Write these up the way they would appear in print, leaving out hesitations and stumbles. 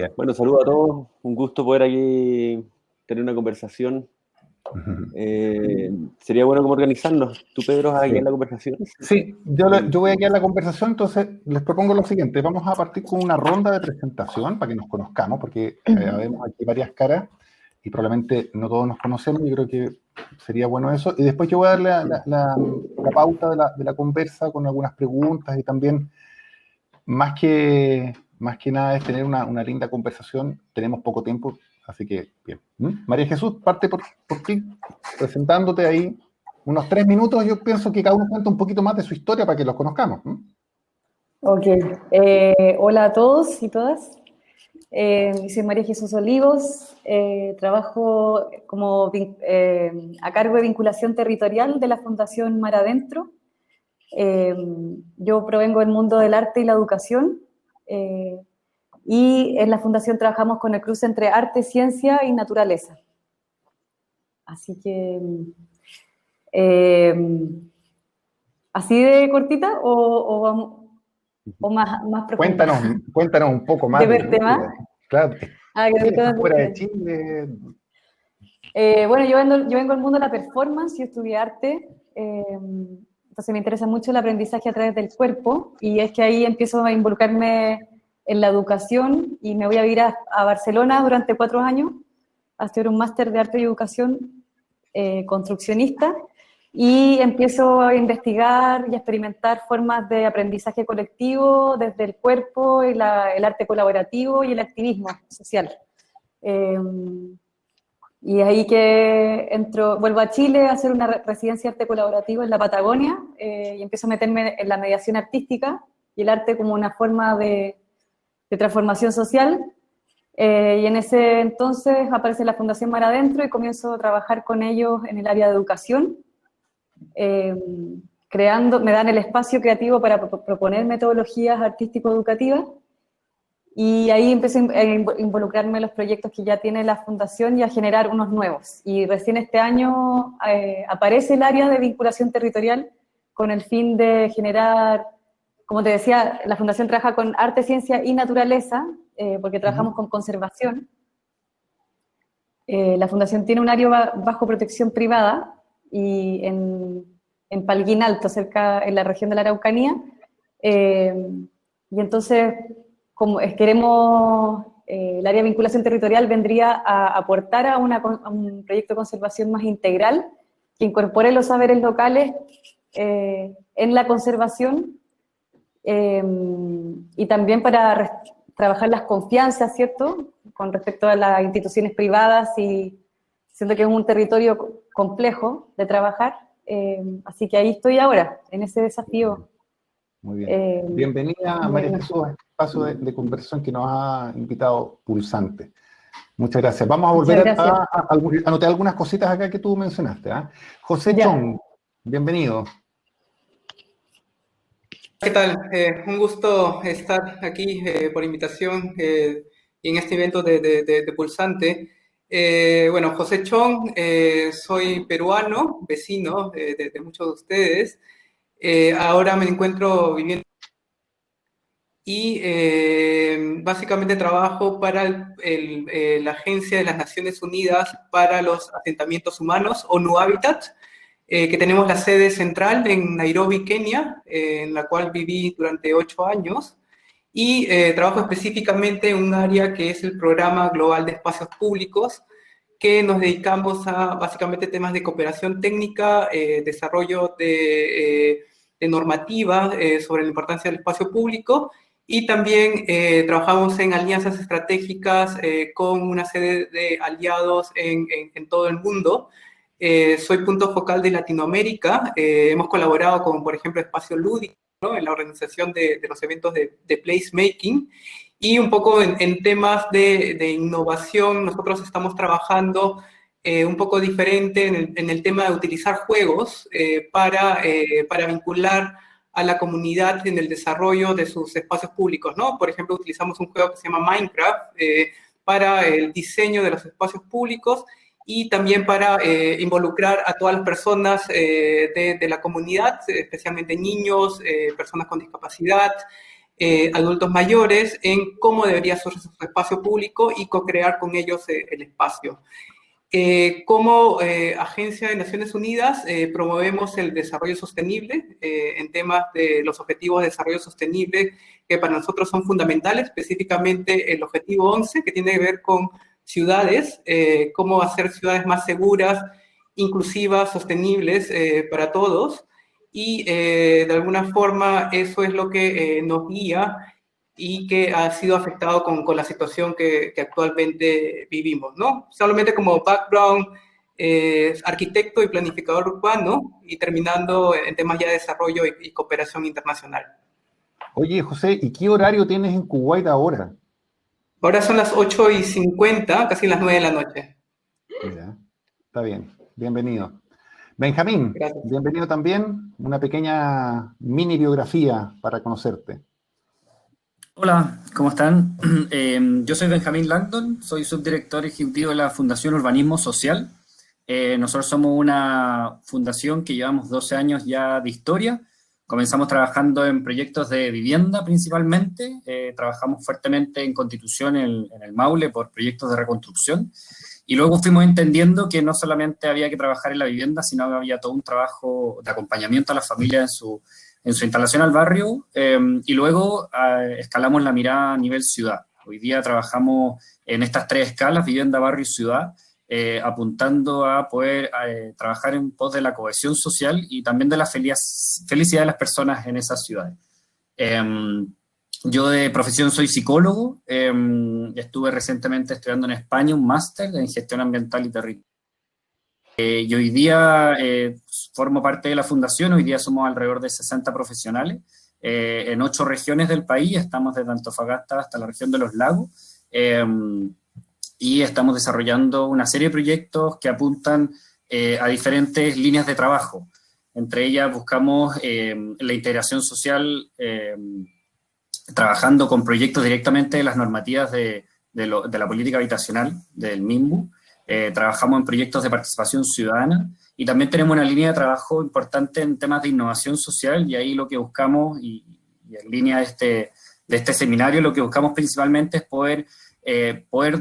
día. Bueno, saludos a todos. Un gusto poder aquí tener una conversación. Sería bueno como organizarnos. ¿Tú, Pedro, vas a guiar la conversación? Sí, yo voy a guiar la conversación, entonces les propongo lo siguiente. Vamos a partir con una ronda de presentación para que nos conozcamos, porque vemos aquí varias caras y probablemente no todos nos conocemos. Yo creo que sería bueno eso. Y después yo voy a darle la pauta de la conversa con algunas preguntas y también, más que nada, es tener una linda conversación. Tenemos poco tiempo, así que bien. María Jesús, parte por ti, presentándote ahí. Unos 3 minutos, yo pienso que cada uno cuenta un poquito más de su historia para que los conozcamos. Ok. Hola a todos y todas. Soy María Jesús Olivos. Trabajo a cargo de vinculación territorial de la Fundación Mar Adentro. Yo provengo del mundo del arte y la educación. Y en la Fundación trabajamos con el cruce entre arte, ciencia y naturaleza. Así que... ¿así de cortita o más profunda? Cuéntanos un poco más. ¿De ver temas? Claro. ¿Estás fuera de Chile? Bueno, yo vengo del mundo de la performance, yo estudié arte, entonces me interesa mucho el aprendizaje a través del cuerpo, y es que ahí empiezo a involucrarme en la educación, y me voy a vivir a Barcelona durante 4 años, a estudiar un máster de arte y educación construccionista, y empiezo a investigar y a experimentar formas de aprendizaje colectivo desde el cuerpo, el arte colaborativo y el activismo social. Y ahí que vuelvo a Chile a hacer una residencia de arte colaborativo en la Patagonia, y empiezo a meterme en la mediación artística y el arte como una forma de transformación social. Y en ese entonces aparece la Fundación Mar Adentro y comienzo a trabajar con ellos en el área de educación, me dan el espacio creativo para proponer metodologías artístico-educativas, y ahí empecé a involucrarme en los proyectos que ya tiene la Fundación y a generar unos nuevos. Y recién este año aparece el área de vinculación territorial con el fin de generar, como te decía, la Fundación trabaja con arte, ciencia y naturaleza, porque trabajamos con conservación. La Fundación tiene un área bajo protección privada, y en Palguín Alto, en la región de la Araucanía, y entonces, como queremos, el área de vinculación territorial vendría a aportar a un proyecto de conservación más integral, que incorpore los saberes locales en la conservación, y también para trabajar las confianzas, ¿cierto?, con respecto a las instituciones privadas, y siento que es un territorio complejo de trabajar, así que ahí estoy ahora, en ese desafío. Muy bien. Bienvenida, María Jesús, a este espacio de conversación que nos ha invitado Pulsante. Muchas gracias. Vamos a volver a anotar algunas cositas acá que tú mencionaste. José Chong, bienvenido. ¿Qué tal? Un gusto estar aquí por invitación y en este evento de Pulsante. Bueno, José Chong, soy peruano, vecino de muchos de ustedes. Ahora me encuentro viviendo y básicamente trabajo para la Agencia de las Naciones Unidas para los Asentamientos Humanos, ONU Habitat, que tenemos la sede central en Nairobi, Kenia, en la cual viví durante 8 años, y trabajo específicamente en un área que es el Programa Global de Espacios Públicos, que nos dedicamos a básicamente temas de cooperación técnica, desarrollo de normativa sobre la importancia del espacio público, y también trabajamos en alianzas estratégicas con una serie de aliados en todo el mundo. Soy punto focal de Latinoamérica. Hemos colaborado con, por ejemplo, Espacio Lúdico, ¿no?, en la organización de los eventos de placemaking. Y un poco en temas de innovación, nosotros estamos trabajando un poco diferente en el tema de utilizar juegos para vincular a la comunidad en el desarrollo de sus espacios públicos, ¿no? Por ejemplo, utilizamos un juego que se llama Minecraft para el diseño de los espacios públicos, y también para involucrar a todas las personas de la comunidad, especialmente niños, personas con discapacidad, adultos mayores en cómo debería ser su espacio público y co-crear con ellos el espacio. Como Agencia de Naciones Unidas promovemos el desarrollo sostenible en temas de los objetivos de desarrollo sostenible que para nosotros son fundamentales, específicamente el objetivo 11 que tiene que ver con ciudades, cómo hacer ciudades más seguras, inclusivas, sostenibles para todos y de alguna forma eso es lo que nos guía y que ha sido afectado con la situación que actualmente vivimos, ¿no? Solamente como background, arquitecto y planificador urbano, y terminando en temas ya de desarrollo y cooperación internacional. Oye, José, ¿y qué horario tienes en Kuwait ahora? Ahora son las 8:50, casi las 9 de la noche. Ya, está bien, bienvenido. Benjamín, Gracias. bienvenido también, una pequeña mini biografía para conocerte. Hola, ¿cómo están? Yo soy Benjamín Langdon, soy subdirector ejecutivo de la Fundación Urbanismo Social. Nosotros somos una fundación que llevamos 12 años ya de historia. Comenzamos trabajando en proyectos de vivienda principalmente. Trabajamos fuertemente en Constitución, en el Maule, por proyectos de reconstrucción. Y luego fuimos entendiendo que no solamente había que trabajar en la vivienda, sino que había todo un trabajo de acompañamiento a la familia en su instalación al barrio, y luego escalamos la mirada a nivel ciudad. Hoy día trabajamos en estas 3 escalas, vivienda, barrio y ciudad, apuntando a poder trabajar en pos de la cohesión social y también de la felicidad de las personas en esas ciudades. Yo de profesión soy psicólogo, estuve recientemente estudiando en España un máster en gestión ambiental y territorial. Y hoy día formo parte de la fundación, hoy día somos alrededor de 60 profesionales, en 8 regiones del país, estamos desde Antofagasta hasta la región de los lagos, y estamos desarrollando una serie de proyectos que apuntan a diferentes líneas de trabajo. Entre ellas buscamos la integración social, trabajando con proyectos directamente de las normativas de la política habitacional del MIMBU. Trabajamos en proyectos de participación ciudadana y también tenemos una línea de trabajo importante en temas de innovación social y ahí lo que buscamos, y en línea de este seminario, lo que buscamos principalmente es poder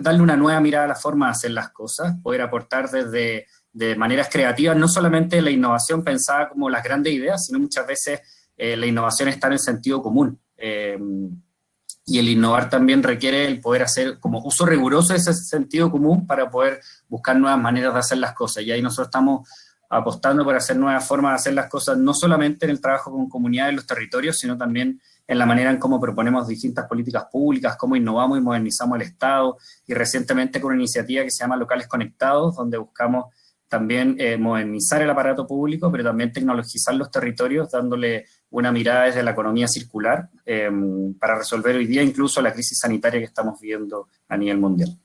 darle una nueva mirada a la forma de hacer las cosas, poder aportar de maneras creativas, no solamente la innovación pensada como las grandes ideas, sino muchas veces la innovación está en el sentido común. Y el innovar también requiere el poder hacer como uso riguroso de ese sentido común para poder buscar nuevas maneras de hacer las cosas. Y ahí nosotros estamos apostando por hacer nuevas formas de hacer las cosas, no solamente en el trabajo con comunidades en los territorios, sino también en la manera en cómo proponemos distintas políticas públicas, cómo innovamos y modernizamos el Estado, y recientemente con una iniciativa que se llama Locales Conectados, donde buscamos también modernizar el aparato público, pero también tecnologizar los territorios, dándole una mirada desde la economía circular, para resolver hoy día incluso la crisis sanitaria que estamos viviendo a nivel mundial.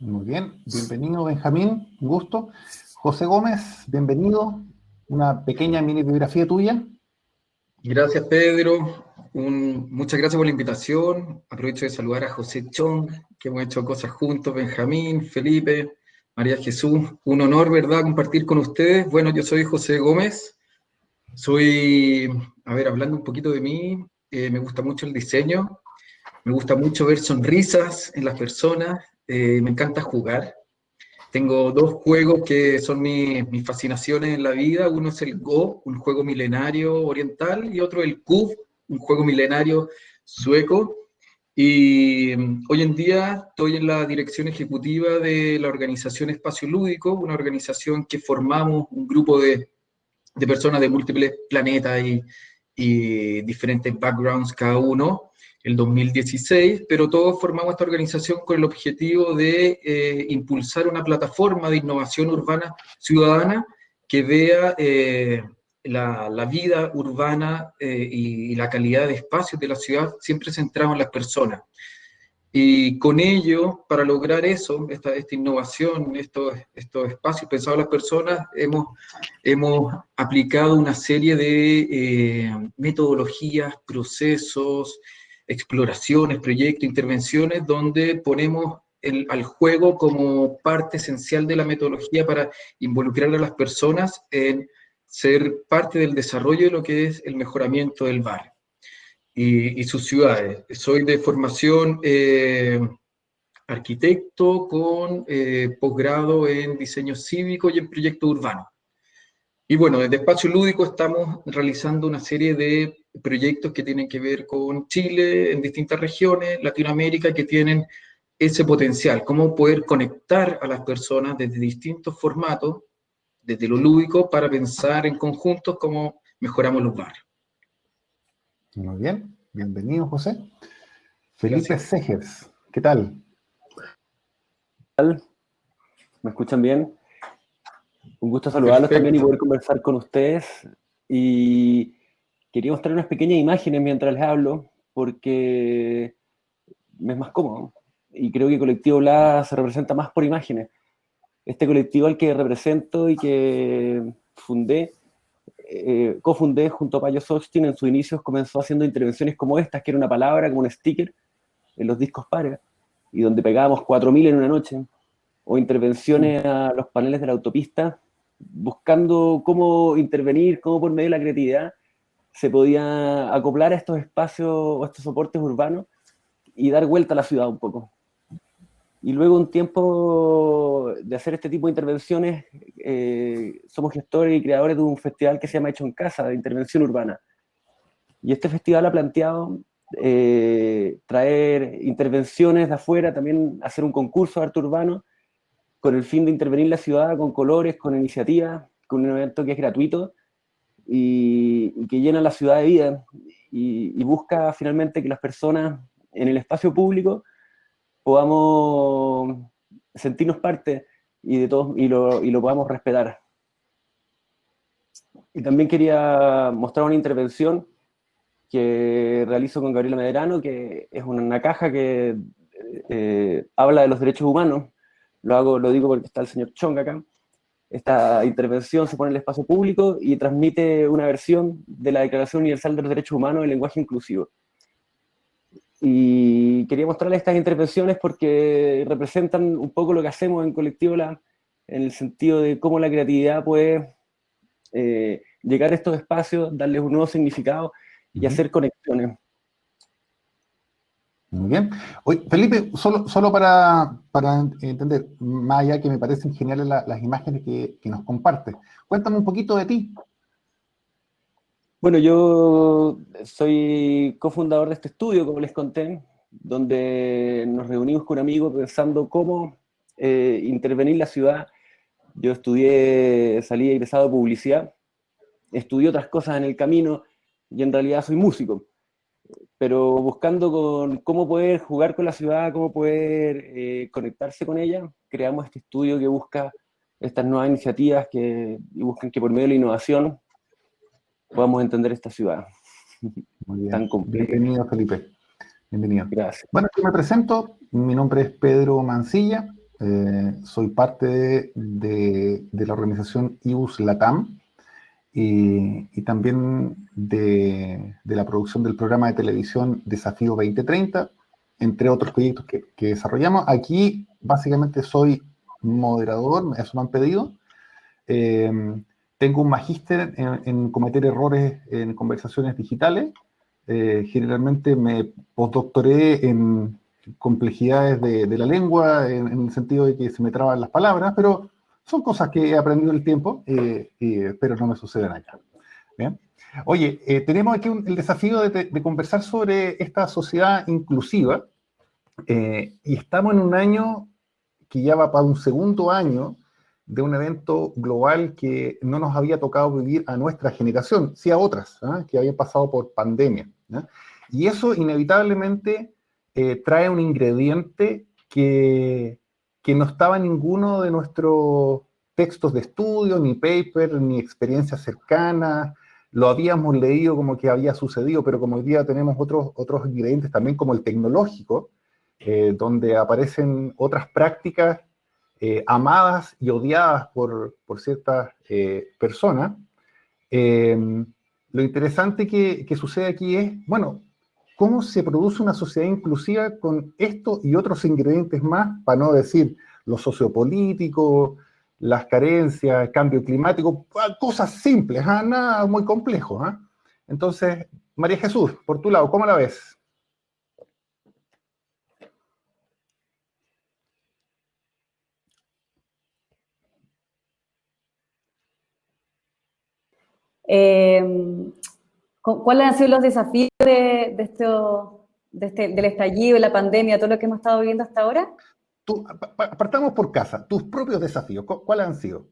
Muy bien, bienvenido Benjamín, un gusto. José Gómez, bienvenido, una pequeña mini biografía tuya. Gracias, Pedro. Muchas gracias por la invitación. Aprovecho de saludar a José Chong, que hemos hecho cosas juntos, Benjamín, Felipe, María Jesús. Un honor, ¿verdad?, compartir con ustedes. Bueno, yo soy José Gómez. Hablando un poquito de mí, me gusta mucho el diseño, me gusta mucho ver sonrisas en las personas, me encanta jugar. Tengo 2 juegos que son mis fascinaciones en la vida. Uno es el Go, un juego milenario oriental, y otro el Cub, un juego milenario sueco. Y hoy en día estoy en la dirección ejecutiva de la organización Espacio Lúdico, una organización que formamos un grupo de personas de múltiples planetas y diferentes backgrounds cada uno, el 2016, pero todos formamos esta organización con el objetivo de impulsar una plataforma de innovación urbana ciudadana que vea la vida urbana y la calidad de espacios de la ciudad siempre centrado en las personas. Y con ello, para lograr eso, esta innovación, estos espacios pensados en las personas, hemos aplicado una serie de metodologías, procesos, exploraciones, proyectos, intervenciones, donde ponemos al juego como parte esencial de la metodología para involucrar a las personas en ser parte del desarrollo de lo que es el mejoramiento del barrio. y sus ciudades. Soy de formación arquitecto con posgrado en diseño cívico y en proyecto urbano. Y bueno, desde Espacio Lúdico estamos realizando una serie de proyectos que tienen que ver con Chile, en distintas regiones, Latinoamérica, que tienen ese potencial, cómo poder conectar a las personas desde distintos formatos, desde lo lúdico, para pensar en conjuntos cómo mejoramos los barrios. Muy bien, bienvenido, José. Felipe Gracias. Segers, ¿qué tal? ¿Me escuchan bien? Un gusto saludarlos Perfecto. también y poder conversar con ustedes. Y quería mostrar unas pequeñas imágenes mientras les hablo, porque me es más cómodo. Y creo que Colectivo Bla se representa más por imágenes. Este colectivo al que represento y que cofundé junto a Payo Sostin en sus inicios, comenzó haciendo intervenciones como estas, que era una palabra, como un sticker, en los discos pares, y donde pegábamos 4.000 en una noche, o intervenciones a los paneles de la autopista, buscando cómo intervenir, cómo por medio de la creatividad se podía acoplar a estos espacios o a estos soportes urbanos y dar vuelta a la ciudad un poco. Y luego un tiempo de hacer este tipo de intervenciones, somos gestores y creadores de un festival que se llama Hecho en Casa, de intervención urbana. Y este festival ha planteado traer intervenciones de afuera, también hacer un concurso de arte urbano, con el fin de intervenir la ciudad con colores, con iniciativas, con un evento que es gratuito y que llena la ciudad de vida y busca finalmente que las personas en el espacio público podamos sentirnos parte y de todos y lo podamos respetar. Y también quería mostrar una intervención que realizo con Gabriela Medrano, que es una caja que habla de los derechos humanos. Lo digo porque está el señor Chong acá. Esta intervención se pone en el espacio público y transmite una versión de la Declaración Universal de los Derechos Humanos en lenguaje inclusivo. Y quería mostrarles estas intervenciones porque representan un poco lo que hacemos en Colectivo La, en el sentido de cómo la creatividad puede llegar a estos espacios, darles un nuevo significado y hacer conexiones. Muy bien. Oye, Felipe, solo para entender, más allá que me parecen geniales las imágenes que nos compartes, cuéntame un poquito de ti. Bueno, yo soy cofundador de este estudio, como les conté, donde nos reunimos con amigos pensando cómo intervenir la ciudad. Yo salí egresado de publicidad, estudié otras cosas en el camino y en realidad soy músico, pero buscando con cómo poder jugar con la ciudad, cómo poder conectarse con ella, creamos este estudio que busca estas nuevas iniciativas y buscan que por medio de la innovación podamos entender esta ciudad. Muy bien. Tan compleja. Bienvenido, Felipe. Bienvenido. Gracias. Bueno, yo me presento. Mi nombre es Pedro Mancilla. Soy parte de la organización IBUS Latam y también de la producción del programa de televisión Desafío 2030, entre otros proyectos que desarrollamos. Aquí, básicamente, soy moderador, eso me han pedido. Tengo un magíster en cometer errores en conversaciones digitales. Generalmente me postdoctoré en complejidades de la lengua, en el sentido de que se me traban las palabras, pero son cosas que he aprendido en el tiempo y espero no me sucedan acá. ¿Bien? Oye, tenemos aquí el desafío de conversar sobre esta sociedad inclusiva y estamos en un año que ya va para un segundo año de un evento global que no nos había tocado vivir a nuestra generación, sí a otras, que habían pasado por pandemia. Y eso inevitablemente trae un ingrediente que no estaba en ninguno de nuestros textos de estudio, ni paper, ni experiencias cercanas. Lo habíamos leído como que había sucedido, pero como hoy día tenemos otros ingredientes también como el tecnológico, donde aparecen otras prácticas amadas y odiadas por ciertas personas. Lo interesante que sucede aquí es, bueno, cómo se produce una sociedad inclusiva con esto y otros ingredientes más, para no decir lo sociopolítico, las carencias, el cambio climático, cosas simples, nada muy complejo. Entonces, María Jesús, por tu lado, ¿cómo la ves? ¿Cuáles han sido los desafíos del estallido, de la pandemia, todo lo que hemos estado viviendo hasta ahora? Partamos por casa, tus propios desafíos, ¿cuáles han sido?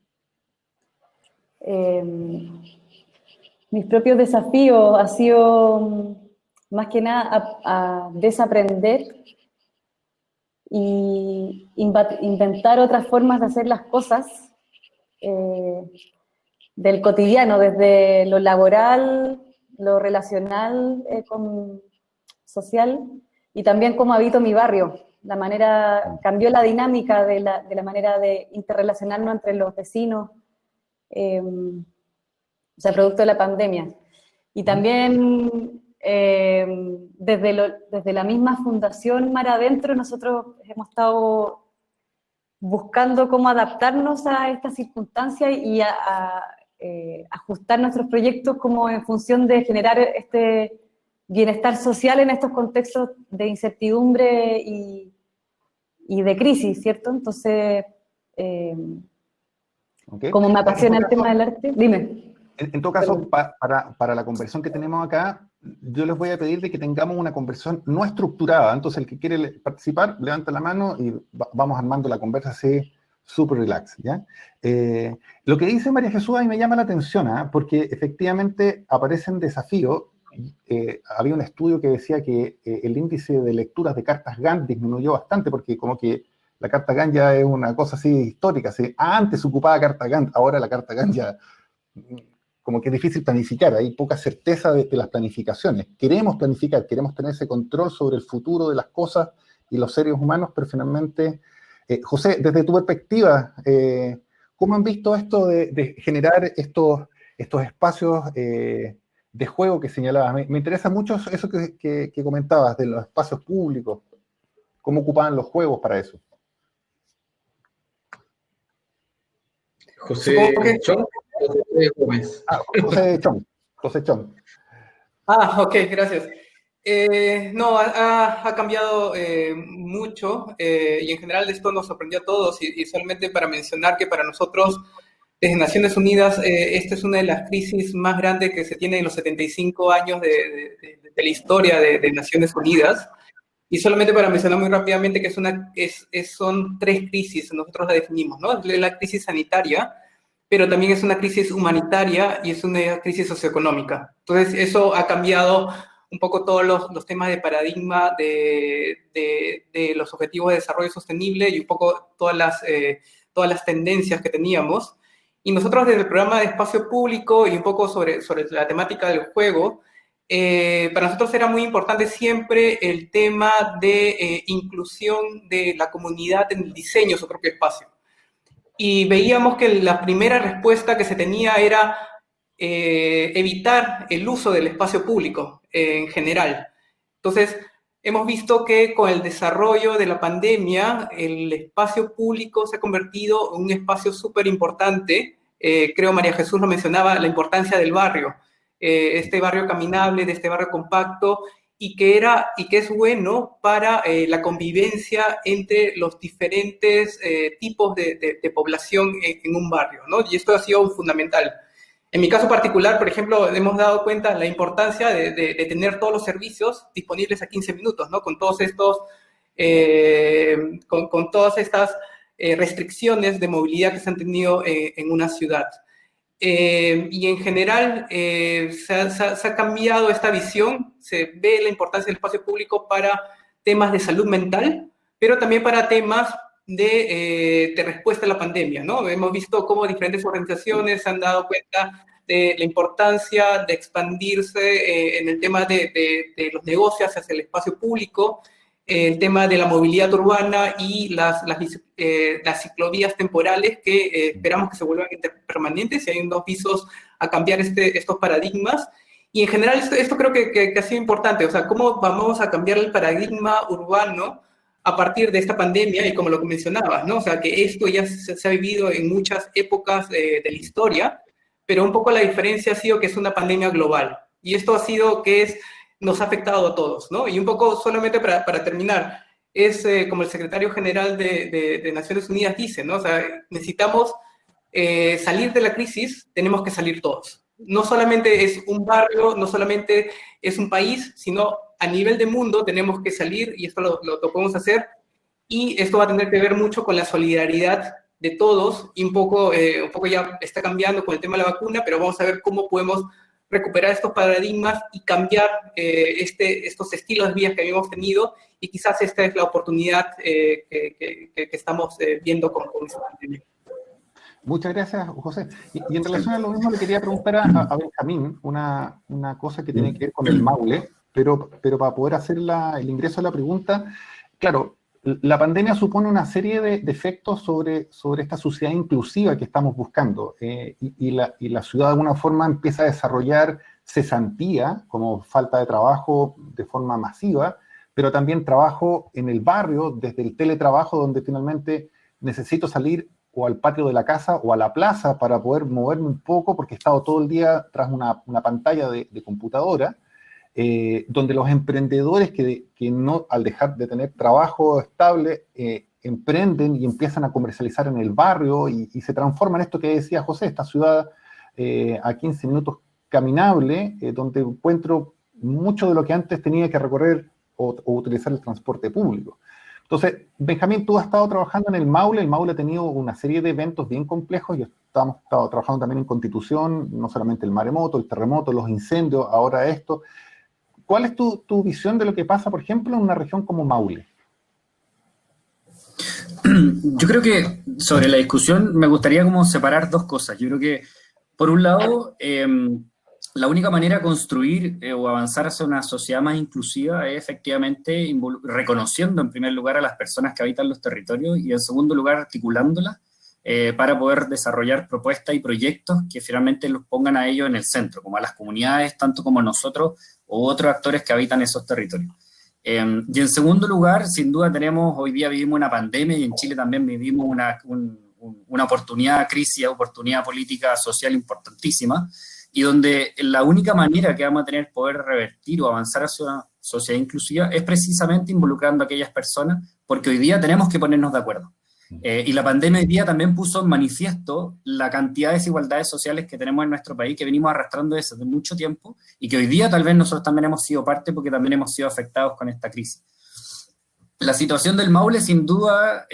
Mis propios desafíos ha sido más que nada a desaprender y inventar otras formas de hacer las cosas del cotidiano, desde lo laboral, lo relacional, social, y también cómo habito mi barrio. Cambió la dinámica de la manera de interrelacionarnos entre los vecinos, o sea, producto de la pandemia. Y también desde la misma Fundación Mar Adentro, nosotros hemos estado buscando cómo adaptarnos a estas circunstancias y ajustar nuestros proyectos como en función de generar este bienestar social en estos contextos de incertidumbre y de crisis, ¿cierto? Entonces, como me apasiona el tema del arte, dime. En todo caso, para la conversación que tenemos acá, yo les voy a pedir de que tengamos una conversación no estructurada. Entonces, el que quiere participar, levanta la mano y vamos armando la conversa así, súper relax, ¿ya? Lo que dice María Jesús a mí me llama la atención, porque efectivamente aparecen desafíos. Había un estudio que decía que el índice de lecturas de cartas GAN disminuyó bastante, porque como que la carta GAN ya es una cosa así histórica. ¿Sí? Antes se ocupaba carta GAN, ahora la carta GAN ya como que es difícil planificar, hay poca certeza de las planificaciones. Queremos planificar, queremos tener ese control sobre el futuro de las cosas y los seres humanos, pero finalmente, José, desde tu perspectiva, ¿cómo han visto esto de generar estos espacios de juego que señalabas? Me interesa mucho eso que comentabas de los espacios públicos, cómo ocupaban los juegos para eso. José Chong. José Chong. Ok, gracias. No, ha cambiado mucho y en general esto nos sorprendió a todos y solamente para mencionar que para nosotros desde Naciones Unidas esta es una de las crisis más grandes que se tiene en los 75 años de la historia de Naciones Unidas. Y solamente para mencionar muy rápidamente que son tres crisis, nosotros la definimos, ¿no? Es la crisis sanitaria, pero también es una crisis humanitaria y es una crisis socioeconómica. Entonces, eso ha cambiado un poco todos los temas de paradigma de los objetivos de desarrollo sostenible y un poco todas las tendencias que teníamos. Y nosotros desde el programa de espacio público y un poco sobre la temática del juego, para nosotros era muy importante siempre el tema de inclusión de la comunidad en el diseño de su propio espacio. Y veíamos que la primera respuesta que se tenía era evitar el uso del espacio público en general. Entonces, hemos visto que con el desarrollo de la pandemia, el espacio público se ha convertido en un espacio súper importante. Creo María Jesús lo mencionaba, la importancia del barrio, este barrio caminable, de este barrio compacto, y que es bueno para la convivencia entre los diferentes tipos de población en un barrio, ¿no? Y esto ha sido fundamental. En mi caso particular, por ejemplo, hemos dado cuenta de la importancia de tener todos los servicios disponibles a 15 minutos, ¿no? Con todas estas restricciones de movilidad que se han tenido en una ciudad. Y en general se ha cambiado esta visión, se ve la importancia del espacio público para temas de salud mental, pero también para temas de respuesta a la pandemia, ¿no? Hemos visto cómo diferentes organizaciones se han dado cuenta de la importancia de expandirse en el tema de los negocios hacia el espacio público, el tema de la movilidad urbana y las ciclovías temporales que esperamos que se vuelvan permanentes y hay unos visos a cambiar estos paradigmas. Y en general esto creo que ha sido importante, o sea, cómo vamos a cambiar el paradigma urbano a partir de esta pandemia y como lo mencionabas, ¿no? O sea, que esto ya se ha vivido en muchas épocas de la historia, pero un poco la diferencia ha sido que es una pandemia global. Y esto ha sido nos ha afectado a todos, ¿no? Y un poco solamente para terminar, es como el secretario general de Naciones Unidas dice, ¿no? O sea, necesitamos salir de la crisis, tenemos que salir todos. No solamente es un barrio, no solamente es un país, sino a nivel de mundo tenemos que salir, y esto lo podemos hacer, y esto va a tener que ver mucho con la solidaridad de todos, y un poco ya está cambiando con el tema de la vacuna, pero vamos a ver cómo podemos recuperar estos paradigmas y cambiar estos estilos de vida que habíamos tenido, y quizás esta es la oportunidad que estamos viendo con esta pandemia. Muchas gracias, José. Y en relación a lo mismo, le quería preguntar a Benjamín una cosa que tiene que ver con el Maule, pero para poder hacer el ingreso a la pregunta, claro, la pandemia supone una serie de efectos sobre esta sociedad inclusiva que estamos buscando, y la ciudad de alguna forma empieza a desarrollar cesantía como falta de trabajo de forma masiva, pero también trabajo en el barrio, desde el teletrabajo, donde finalmente necesito salir o al patio de la casa o a la plaza para poder moverme un poco porque he estado todo el día tras una pantalla de computadora, donde los emprendedores que no, al dejar de tener trabajo estable, emprenden y empiezan a comercializar en el barrio y se transforma en esto que decía José, esta ciudad a 15 minutos caminable, donde encuentro mucho de lo que antes tenía que recorrer o utilizar el transporte público. Entonces, Benjamín, tú has estado trabajando en el Maule ha tenido una serie de eventos bien complejos, yo hemos estado trabajando también en Constitución, no solamente el maremoto, el terremoto, los incendios, ahora esto. ¿Cuál es tu visión de lo que pasa, por ejemplo, en una región como Maule? Yo creo que sobre la discusión me gustaría como separar dos cosas. Yo creo que, por un lado, la única manera de construir o avanzar hacia una sociedad más inclusiva es efectivamente reconociendo en primer lugar a las personas que habitan los territorios y en segundo lugar articulándolas para poder desarrollar propuestas y proyectos que finalmente los pongan a ellos en el centro, como a las comunidades, tanto como nosotros u otros actores que habitan esos territorios. Y en segundo lugar, sin duda hoy día vivimos una pandemia y en Chile también vivimos una oportunidad política social importantísima, y donde la única manera que vamos a tener poder revertir o avanzar hacia una sociedad inclusiva es precisamente involucrando a aquellas personas, porque hoy día tenemos que ponernos de acuerdo. Y la pandemia hoy día también puso en manifiesto la cantidad de desigualdades sociales que tenemos en nuestro país, que venimos arrastrando desde mucho tiempo, y que hoy día tal vez nosotros también hemos sido parte porque también hemos sido afectados con esta crisis. La situación del Maule, sin duda,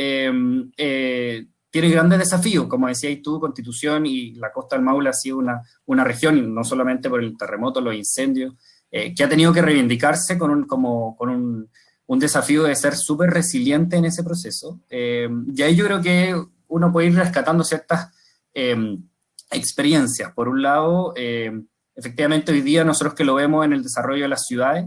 tiene grandes desafíos, como decías tú, Constitución y la costa del Maule ha sido una región, y no solamente por el terremoto, los incendios, que ha tenido que reivindicarse con un desafío de ser súper resiliente en ese proceso. Y ahí yo creo que uno puede ir rescatando ciertas experiencias. Por un lado, efectivamente hoy día nosotros que lo vemos en el desarrollo de las ciudades,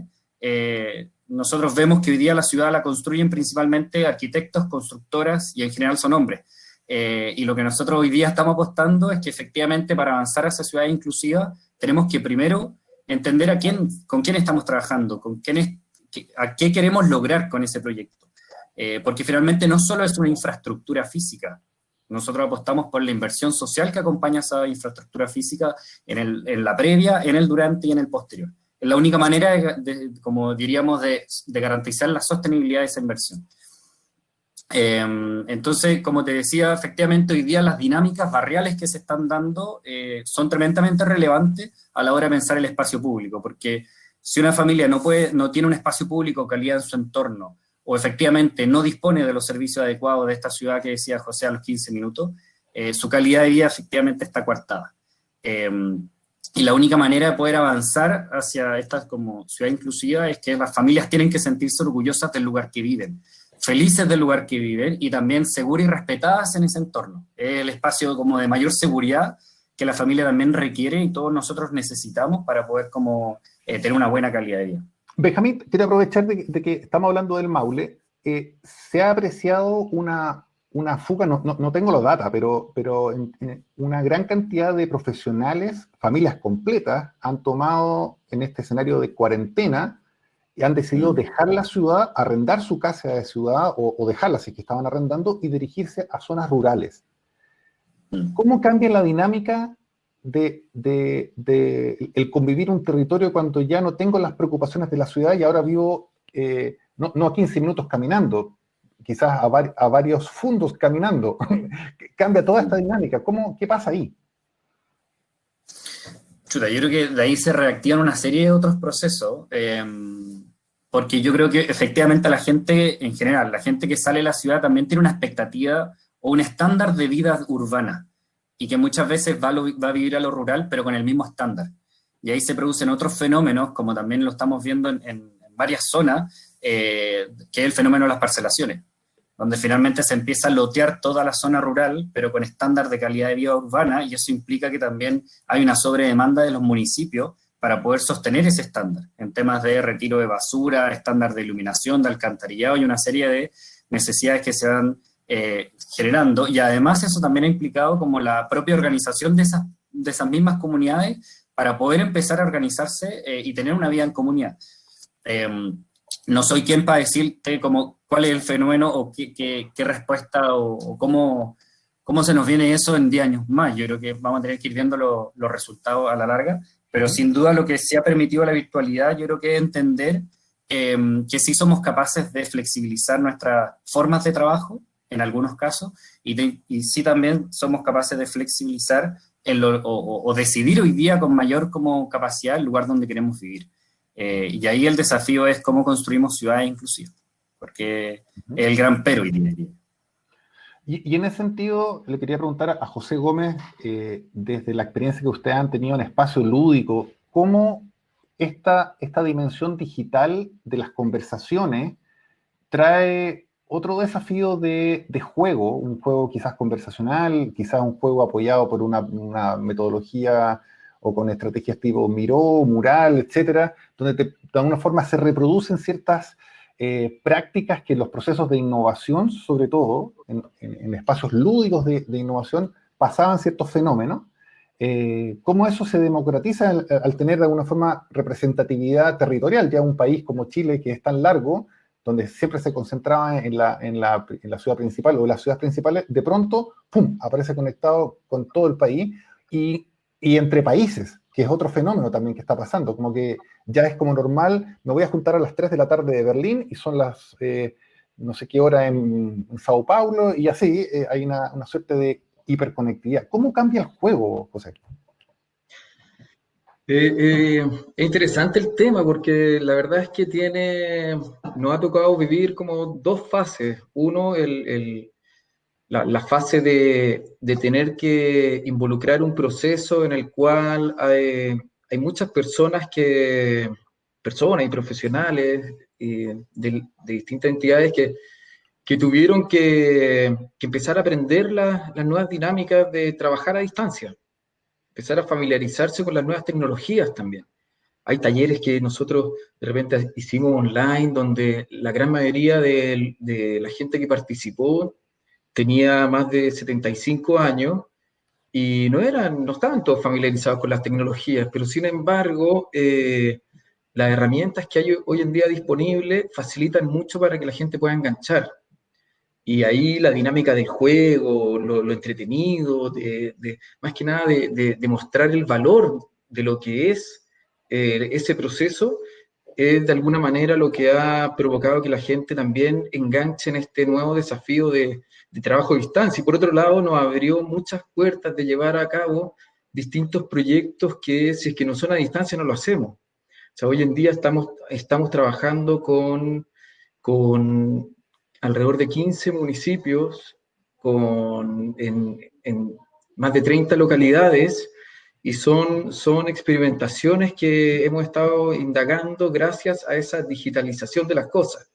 nosotros vemos que hoy día la ciudad la construyen principalmente arquitectos, constructoras y en general son hombres. Y lo que nosotros hoy día estamos apostando es que efectivamente para avanzar hacia ciudades inclusivas tenemos que primero entender con quién estamos trabajando, a qué queremos lograr con ese proyecto. Porque finalmente no solo es una infraestructura física, nosotros apostamos por la inversión social que acompaña esa infraestructura física en la previa, en el durante y en el posterior. Es la única manera, como diríamos, de garantizar la sostenibilidad de esa inversión. Entonces, como te decía, efectivamente hoy día las dinámicas barriales que se están dando son tremendamente relevantes a la hora de pensar el espacio público, porque si una familia no tiene un espacio público calidad en su entorno, o efectivamente no dispone de los servicios adecuados de esta ciudad que decía José a los 15 minutos, su calidad de vida efectivamente está coartada. Y la única manera de poder avanzar hacia esta como ciudad inclusiva es que las familias tienen que sentirse orgullosas del lugar que viven, felices del lugar que viven y también seguras y respetadas en ese entorno. Es el espacio como de mayor seguridad que la familia también requiere y todos nosotros necesitamos para poder tener una buena calidad de vida. Benjamín, quiero aprovechar de que estamos hablando del Maule. Se ha apreciado una fuga, no tengo los datos, pero en una gran cantidad de profesionales, familias completas, han tomado en este escenario de cuarentena y han decidido dejar la ciudad, arrendar su casa de ciudad o dejarla si es que estaban arrendando y dirigirse a zonas rurales. ¿Cómo cambia la dinámica el convivir un territorio cuando ya no tengo las preocupaciones de la ciudad y ahora vivo no a 15 minutos caminando, quizás a varios fundos caminando? Cambia toda esta dinámica. ¿Qué pasa ahí? Chuta, yo creo que de ahí se reactivan una serie de otros procesos, porque yo creo que efectivamente la gente, en general, la gente que sale de la ciudad también tiene una expectativa o un estándar de vida urbana, y que muchas veces va a vivir a lo rural, pero con el mismo estándar. Y ahí se producen otros fenómenos, como también lo estamos viendo en varias zonas, que es el fenómeno de las parcelaciones, donde finalmente se empieza a lotear toda la zona rural, pero con estándar de calidad de vida urbana, y eso implica que también hay una sobredemanda de los municipios para poder sostener ese estándar, en temas de retiro de basura, estándar de iluminación, de alcantarillado, y una serie de necesidades que se van generando, y además eso también ha implicado como la propia organización de esas mismas comunidades para poder empezar a organizarse y tener una vida en comunidad. No soy quien para decirte cuál es el fenómeno o qué respuesta o cómo se nos viene eso en 10 años más. Yo creo que vamos a tener que ir viendo los resultados a la larga, pero sin duda lo que sí ha permitido la virtualidad, yo creo que es entender que sí somos capaces de flexibilizar nuestras formas de trabajo, en algunos casos, y sí también somos capaces de flexibilizar o decidir hoy día con mayor capacidad el lugar donde queremos vivir. Y ahí el desafío es cómo construimos ciudades inclusivas, porque es el gran pero hoy día. Y en ese sentido, le quería preguntar a José Gómez, desde la experiencia que ustedes han tenido en espacio lúdico, ¿cómo esta dimensión digital de las conversaciones trae otro desafío de juego, un juego quizás conversacional, quizás un juego apoyado por una metodología o con estrategias tipo Miró, Mural, etcétera, donde de alguna forma se reproducen ciertas prácticas que en los procesos de innovación, sobre todo en espacios lúdicos de innovación, pasaban ciertos fenómenos? ¿Cómo eso se democratiza al tener de alguna forma representatividad territorial? Ya un país como Chile, que es tan largo, donde siempre se concentraba en la ciudad principal o las ciudades principales, de pronto, ¡pum!, aparece conectado con todo el país y entre países, que es otro fenómeno también que está pasando, como que ya es como normal, me voy a juntar a las 3 de la tarde de Berlín y son las no sé qué hora en Sao Paulo, y así hay una suerte de hiperconectividad. ¿Cómo cambia el juego, José? Es interesante el tema porque la verdad es que nos ha tocado vivir como dos fases. Uno, la fase de tener que involucrar un proceso en el cual hay muchas personas y profesionales de distintas entidades que tuvieron que empezar a aprender las nuevas dinámicas de trabajar a distancia, empezar a familiarizarse con las nuevas tecnologías también. Hay talleres que nosotros de repente hicimos online, donde la gran mayoría de la gente que participó tenía más de 75 años y no estaban todos familiarizados con las tecnologías, pero sin embargo, las herramientas que hay hoy en día disponibles facilitan mucho para que la gente pueda enganchar. Y ahí la dinámica del juego, lo entretenido, más que nada de mostrar el valor de lo que es ese proceso, es de alguna manera lo que ha provocado que la gente también enganche en este nuevo desafío de trabajo a distancia. Y por otro lado, nos abrió muchas puertas de llevar a cabo distintos proyectos que, si es que no son a distancia, no lo hacemos. O sea, hoy en día estamos trabajando con alrededor de 15 municipios, en más de 30 localidades, y son experimentaciones que hemos estado indagando gracias a esa digitalización de las cosas.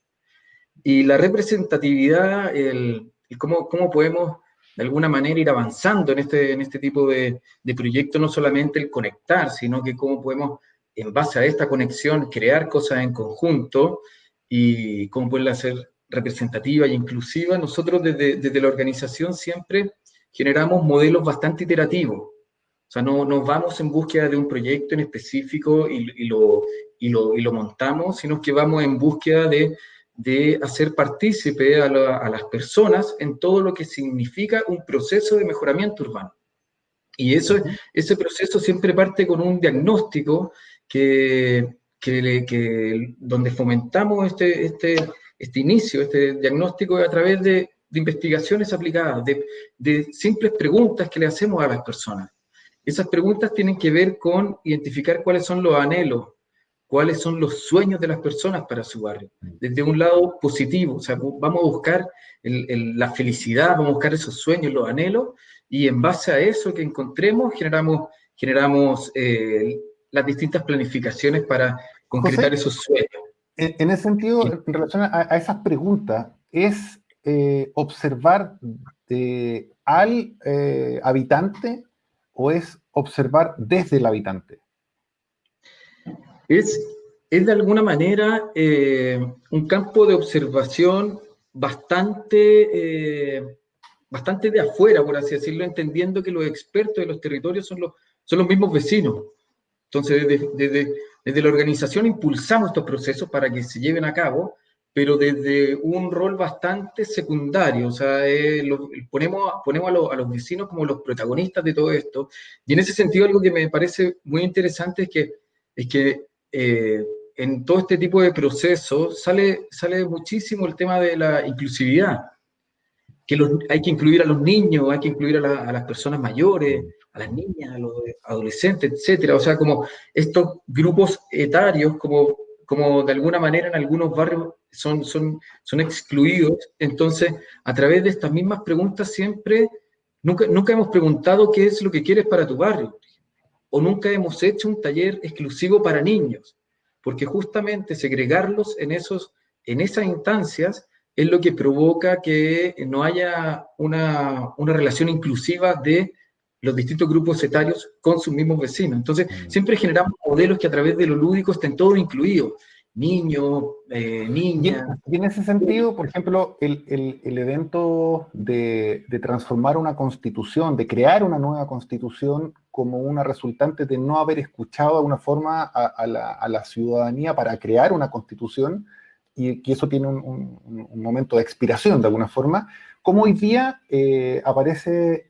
Y la representatividad, el cómo podemos de alguna manera ir avanzando en este tipo de proyectos, no solamente el conectar, sino que cómo podemos, en base a esta conexión, crear cosas en conjunto y cómo poderla hacer representativa e inclusiva. Nosotros desde la organización siempre generamos modelos bastante iterativos. O sea, no nos vamos en búsqueda de un proyecto en específico y lo montamos, sino que vamos en búsqueda de hacer partícipe a las personas en todo lo que significa un proceso de mejoramiento urbano. Y ese proceso siempre parte con un diagnóstico donde fomentamos este inicio, este diagnóstico a través de investigaciones aplicadas, de simples preguntas que le hacemos a las personas. Esas preguntas tienen que ver con identificar cuáles son los anhelos, cuáles son los sueños de las personas para su barrio, desde un lado positivo, o sea, vamos a buscar la felicidad, vamos a buscar esos sueños, los anhelos, y en base a eso que encontremos, generamos las distintas planificaciones para concretar esos sueños. En ese sentido, en relación a esas preguntas, ¿es observar al habitante o es observar desde el habitante? Es de alguna manera un campo de observación bastante de afuera, por así decirlo, entendiendo que los expertos de los territorios son los mismos vecinos. Entonces, desde la organización impulsamos estos procesos para que se lleven a cabo, pero desde un rol bastante secundario, o sea, ponemos a los vecinos como los protagonistas de todo esto, y en ese sentido algo que me parece muy interesante es que en todo este tipo de procesos sale muchísimo el tema de la inclusividad, que hay que incluir a los niños, hay que incluir a las personas mayores, a las niñas, a los adolescentes, etcétera. O sea, como estos grupos etarios, como de alguna manera en algunos barrios son excluidos. Entonces, a través de estas mismas preguntas siempre, nunca hemos preguntado qué es lo que quieres para tu barrio, o nunca hemos hecho un taller exclusivo para niños, porque justamente segregarlos en esas instancias es lo que provoca que no haya una relación inclusiva de los distintos grupos etarios con sus mismos vecinos. Entonces, siempre generamos modelos que a través de lo lúdico estén todos incluidos. Niños, niñas. Y en ese sentido, por ejemplo, el evento de transformar una constitución, de crear una nueva constitución como una resultante de no haber escuchado de alguna forma a la ciudadanía para crear una constitución, y que eso tiene un momento de expiración de alguna forma, ¿cómo hoy día aparece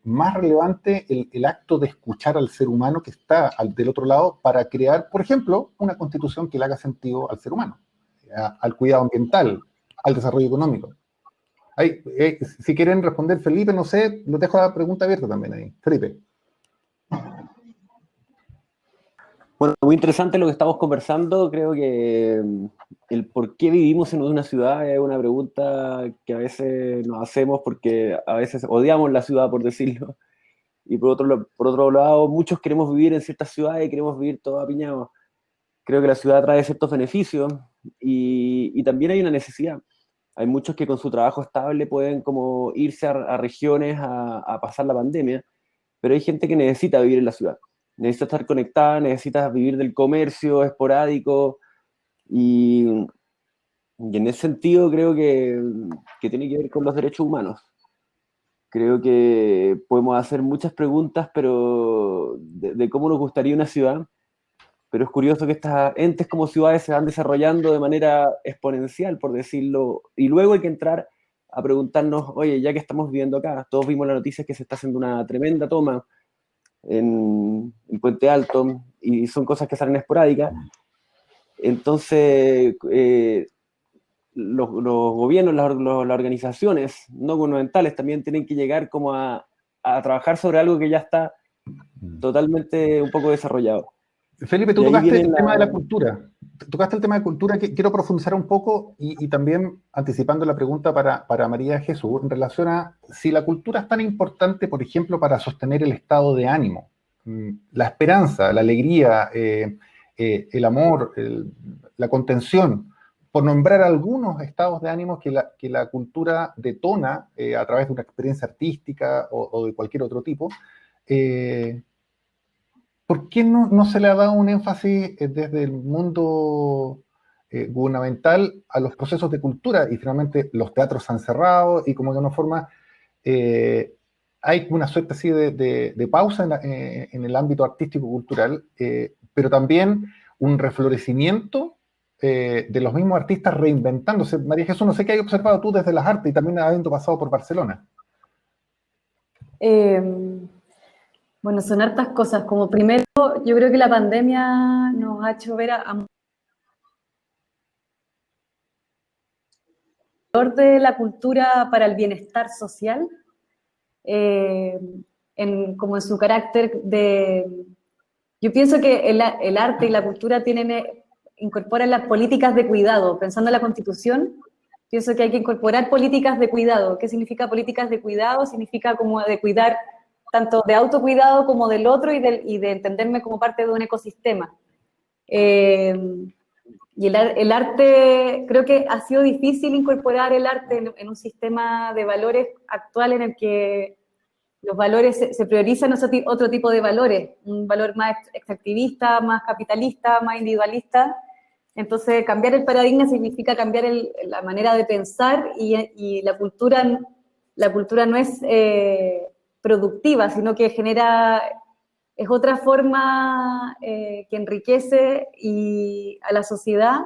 más relevante el acto de escuchar al ser humano que está del otro lado para crear, por ejemplo, una constitución que le haga sentido al ser humano, al cuidado ambiental, al desarrollo económico? Si quieren responder, Felipe, no sé, lo dejo la pregunta abierta también ahí. Felipe. Bueno, muy interesante lo que estamos conversando. Creo que el por qué vivimos en una ciudad es una pregunta que a veces nos hacemos porque a veces odiamos la ciudad, por decirlo. Y por otro lado, muchos queremos vivir en ciertas ciudades y queremos vivir todos apiñados. Creo que la ciudad trae ciertos beneficios y también hay una necesidad. Hay muchos que con su trabajo estable pueden como irse a regiones a pasar la pandemia, pero hay gente que necesita vivir en la ciudad. Necesita estar conectada, necesita vivir del comercio esporádico y en ese sentido creo que tiene que ver con los derechos humanos. Creo que podemos hacer muchas preguntas pero de cómo nos gustaría una ciudad, pero es curioso que estas entes como ciudades se van desarrollando de manera exponencial, por decirlo, y luego hay que entrar a preguntarnos, oye, ya que estamos viviendo acá, todos vimos la noticia que se está haciendo una tremenda toma en Puente Alto, y son cosas que salen esporádicas. Entonces, los gobiernos, las organizaciones no gubernamentales también tienen que llegar como a trabajar sobre algo que ya está totalmente un poco desarrollado. Felipe, tú tocaste el tema de la cultura. Tocaste el tema de cultura que quiero profundizar un poco y también anticipando la pregunta para María Jesús en relación a si la cultura es tan importante, por ejemplo, para sostener el estado de ánimo, la esperanza, la alegría, el amor, la contención, por nombrar algunos estados de ánimo que la cultura detona a través de una experiencia artística o de cualquier otro tipo. ¿Por qué no se le ha dado un énfasis desde el mundo gubernamental a los procesos de cultura? Y finalmente los teatros se han cerrado y como de una forma hay una suerte así de pausa en el ámbito artístico-cultural, pero también un reflorecimiento de los mismos artistas reinventándose. María Jesús, no sé qué hay observado tú desde las artes y también habiendo pasado por Barcelona. Bueno, son hartas cosas. Como primero, yo creo que la pandemia nos ha hecho ver a valor de la cultura para el bienestar social, como en su carácter de... Yo pienso que el arte y la cultura incorporan las políticas de cuidado. Pensando en la Constitución, pienso que hay que incorporar políticas de cuidado. ¿Qué significa políticas de cuidado? Significa como de cuidar tanto de autocuidado como del otro y de entenderme como parte de un ecosistema. Y el arte, creo que ha sido difícil incorporar el arte en un sistema de valores actual en el que los valores se priorizan otro tipo de valores, un valor más extractivista, más capitalista, más individualista. Entonces, cambiar el paradigma significa cambiar la manera de pensar y la cultura no es productiva, sino que es otra forma que enriquece a la sociedad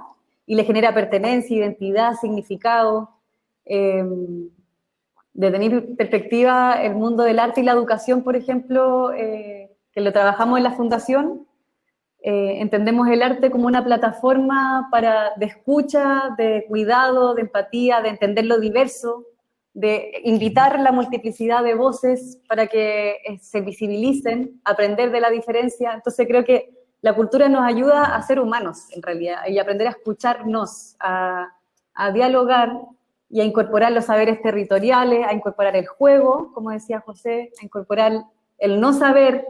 y le genera pertenencia, identidad, significado. Desde mi perspectiva, el mundo del arte y la educación, por ejemplo, que lo trabajamos en la Fundación, entendemos el arte como una plataforma de escucha, de cuidado, de empatía, de entender lo diverso, de invitar la multiplicidad de voces para que se visibilicen, aprender de la diferencia. Entonces creo que la cultura nos ayuda a ser humanos, en realidad, y aprender a escucharnos, a dialogar y a incorporar los saberes territoriales, a incorporar el juego, como decía José, a incorporar el no saber,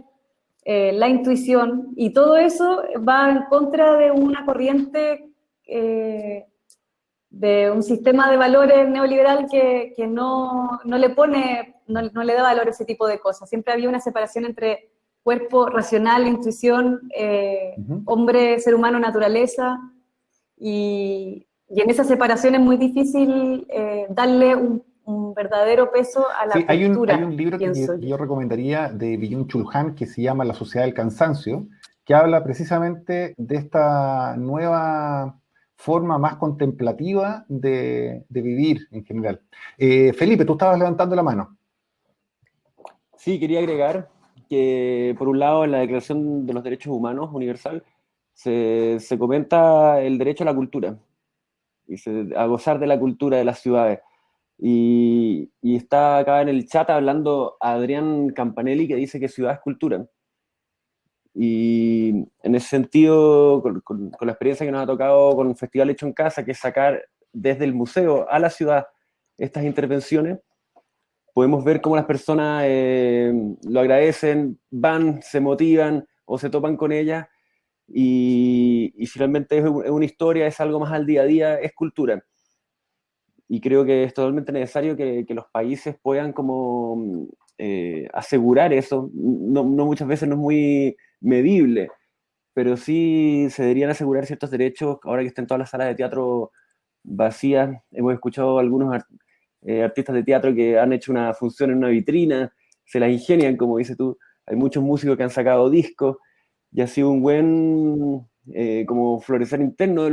la intuición, y todo eso va en contra de una corriente de un sistema de valores neoliberal que no le da valor a ese tipo de cosas. Siempre había una separación entre cuerpo racional, intuición, hombre, ser humano, naturaleza, y en esa separación es muy difícil darle un verdadero peso a la cultura. Hay un libro que yo recomendaría de Byung-Chul Han que se llama La Sociedad del Cansancio, que habla precisamente de esta nueva forma más contemplativa de vivir en general. Felipe, tú estabas levantando la mano. Sí, quería agregar que, por un lado, en la Declaración de los Derechos Humanos Universal se comenta el derecho a la cultura, a gozar de la cultura de las ciudades. Y está acá en el chat hablando Adrián Campanelli, que dice que ciudad es cultura. Y en ese sentido, con la experiencia que nos ha tocado con un festival hecho en casa, que es sacar desde el museo a la ciudad estas intervenciones, podemos ver cómo las personas lo agradecen, van, se motivan o se topan con ellas, y si realmente es una historia, es algo más al día a día, es cultura. Y creo que es totalmente necesario que los países puedan como asegurar eso. No muchas veces no es muy medible, pero sí se deberían asegurar ciertos derechos. Ahora que están todas las salas de teatro vacías, hemos escuchado a algunos artistas de teatro que han hecho una función en una vitrina, se las ingenian, como dices tú. Hay muchos músicos que han sacado discos y ha sido un buen como florecer interno de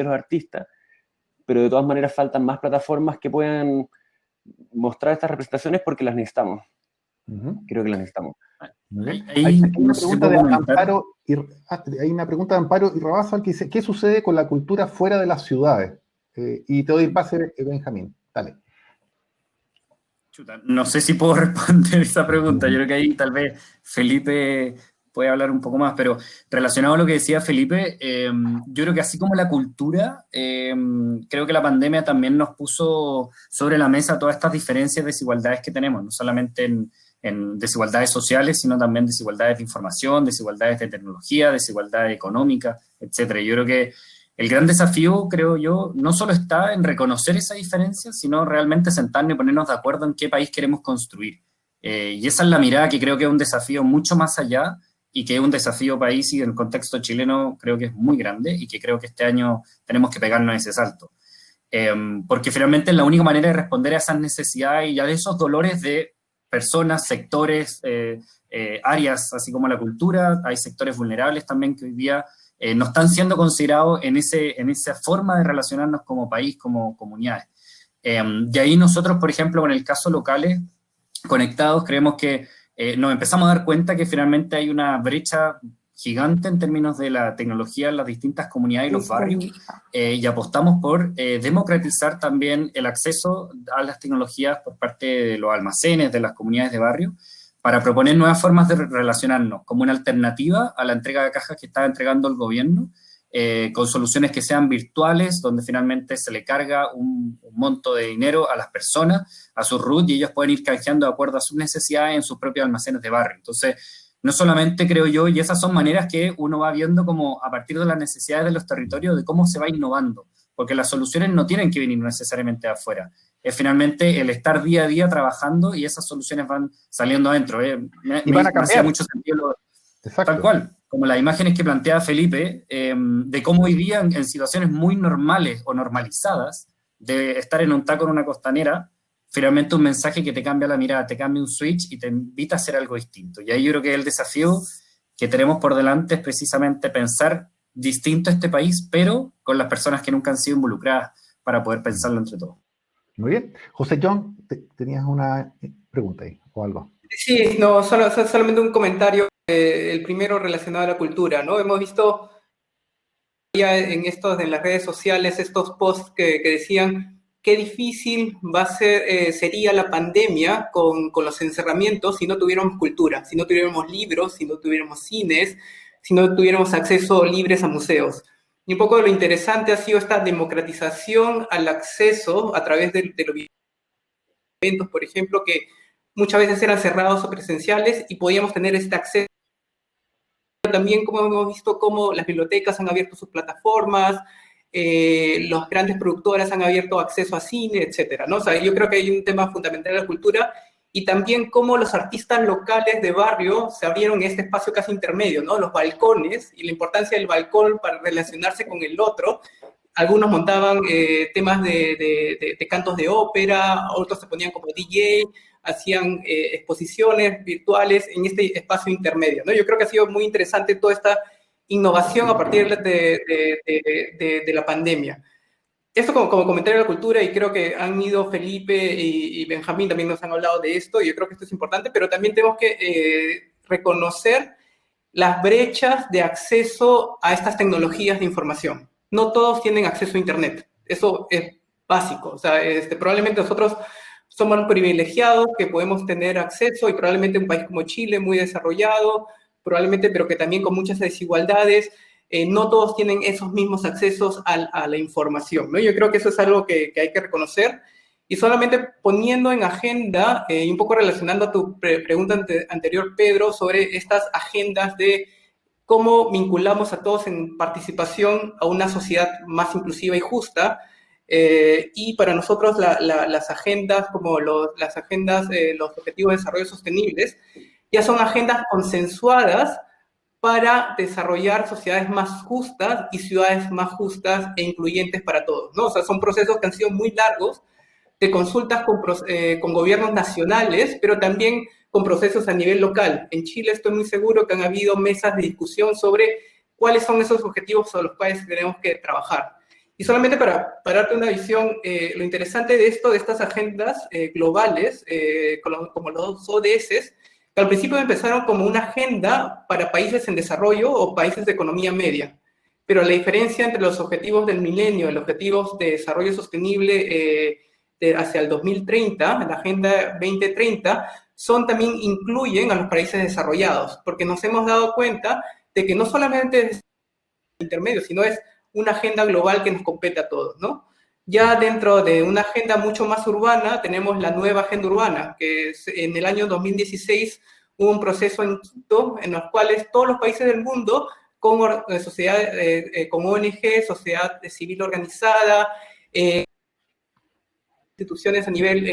los artistas, pero de todas maneras faltan más plataformas que puedan mostrar estas representaciones porque las necesitamos. Creo que las necesitamos. Hay una pregunta de Amparo y Rabazal que dice, ¿qué sucede con la cultura fuera de las ciudades? Y te doy el pase, Benjamín. Dale. Chuta, no sé si puedo responder esa pregunta. Yo creo que ahí tal vez Felipe puede hablar un poco más, pero relacionado a lo que decía Felipe, yo creo que así como la cultura, creo que la pandemia también nos puso sobre la mesa todas estas diferencias, desigualdades que tenemos, no solamente en desigualdades sociales, sino también desigualdades de información, desigualdades de tecnología, desigualdades económicas, etc. Yo creo que el gran desafío, creo yo, no solo está en reconocer esa diferencia, sino realmente sentarnos y ponernos de acuerdo en qué país queremos construir. Y esa es la mirada que creo que es un desafío mucho más allá, y que es un desafío país y en el contexto chileno creo que es muy grande, y que creo que este año tenemos que pegarnos ese salto. Porque finalmente es la única manera de responder a esas necesidades y a esos dolores de personas, sectores, áreas, así como la cultura. Hay sectores vulnerables también que hoy día no están siendo considerados en esa forma de relacionarnos como país, como comunidades. Y ahí nosotros, por ejemplo, con el caso locales conectados, creemos que nos empezamos a dar cuenta que finalmente hay una brecha gigante en términos de la tecnología en las distintas comunidades y los barrios, y apostamos por democratizar también el acceso a las tecnologías por parte de los almacenes, de las comunidades de barrio, para proponer nuevas formas de relacionarnos, como una alternativa a la entrega de cajas que está entregando el gobierno, con soluciones que sean virtuales, donde finalmente se le carga un monto de dinero a las personas, a su RUT, y ellos pueden ir canjeando de acuerdo a sus necesidades en sus propios almacenes de barrio. Entonces, no solamente creo yo, y esas son maneras que uno va viendo como a partir de las necesidades de los territorios, de cómo se va innovando, porque las soluciones no tienen que venir necesariamente de afuera. Es finalmente el estar día a día trabajando y esas soluciones van saliendo adentro. Y van a Me hacía cambiar. mucho sentido, Exacto. tal cual, como las imágenes que plantea Felipe, de cómo hoy día en situaciones muy normales o normalizadas, de estar en un taco en una costanera, finalmente un mensaje que te cambia la mirada, te cambia un switch y te invita a hacer algo distinto. Y ahí yo creo que el desafío que tenemos por delante es precisamente pensar distinto a este país, pero con las personas que nunca han sido involucradas para poder pensarlo entre todos. Muy bien. José John, tenías una pregunta ahí o algo. Sí, no, solamente un comentario, el primero relacionado a la cultura, ¿no? Hemos visto ya en las redes sociales, estos posts que decían qué difícil va a ser, sería la pandemia con los encerramientos si no tuviéramos cultura, si no tuviéramos libros, si no tuviéramos cines, si no tuviéramos acceso libres a museos. Y un poco lo interesante ha sido esta democratización al acceso a través de los eventos, por ejemplo, que muchas veces eran cerrados o presenciales y podíamos tener este acceso. También como hemos visto cómo las bibliotecas han abierto sus plataformas, las grandes productoras han abierto acceso a cine, etcétera, ¿no? O sea, yo creo que hay un tema fundamental de la cultura y también cómo los artistas locales de barrio se abrieron este espacio casi intermedio, ¿no? Los balcones y la importancia del balcón para relacionarse con el otro. Algunos montaban temas de cantos de ópera, otros se ponían como DJ, hacían exposiciones virtuales en este espacio intermedio, ¿no? Yo creo que ha sido muy interesante toda esta innovación a partir de la pandemia. Esto como comentario de la cultura, y creo que han ido Felipe y Benjamín también nos han hablado de esto, y yo creo que esto es importante, pero también tenemos que reconocer las brechas de acceso a estas tecnologías de información. No todos tienen acceso a Internet. Eso es básico. O sea, probablemente nosotros somos los privilegiados que podemos tener acceso y probablemente un país como Chile, muy desarrollado, probablemente, pero que también con muchas desigualdades, no todos tienen esos mismos accesos a la información, ¿no? Yo creo que eso es algo que hay que reconocer. Y solamente poniendo en agenda, y un poco relacionando a tu pregunta anterior, Pedro, sobre estas agendas de cómo vinculamos a todos en participación a una sociedad más inclusiva y justa, y para nosotros las agendas, como los Objetivos de Desarrollo Sostenibles, ya son agendas consensuadas para desarrollar sociedades más justas y ciudades más justas e incluyentes para todos, ¿no? O sea, son procesos que han sido muy largos, de consultas con gobiernos nacionales, pero también con procesos a nivel local. En Chile estoy muy seguro que han habido mesas de discusión sobre cuáles son esos objetivos sobre los cuales tenemos que trabajar. Y solamente para darte una visión, lo interesante de esto, de estas agendas globales, como los ODS, que al principio empezaron como una agenda para países en desarrollo o países de economía media. Pero la diferencia entre los objetivos del milenio y los objetivos de desarrollo sostenible hacia el 2030, la Agenda 2030, también incluyen a los países desarrollados, porque nos hemos dado cuenta de que no solamente es intermedio, sino es una agenda global que nos compete a todos, ¿no? Ya dentro de una agenda mucho más urbana, tenemos la nueva agenda urbana, que en el año 2016 hubo un proceso en Quito en los cuales todos los países del mundo, con ONG, sociedad civil organizada, instituciones a nivel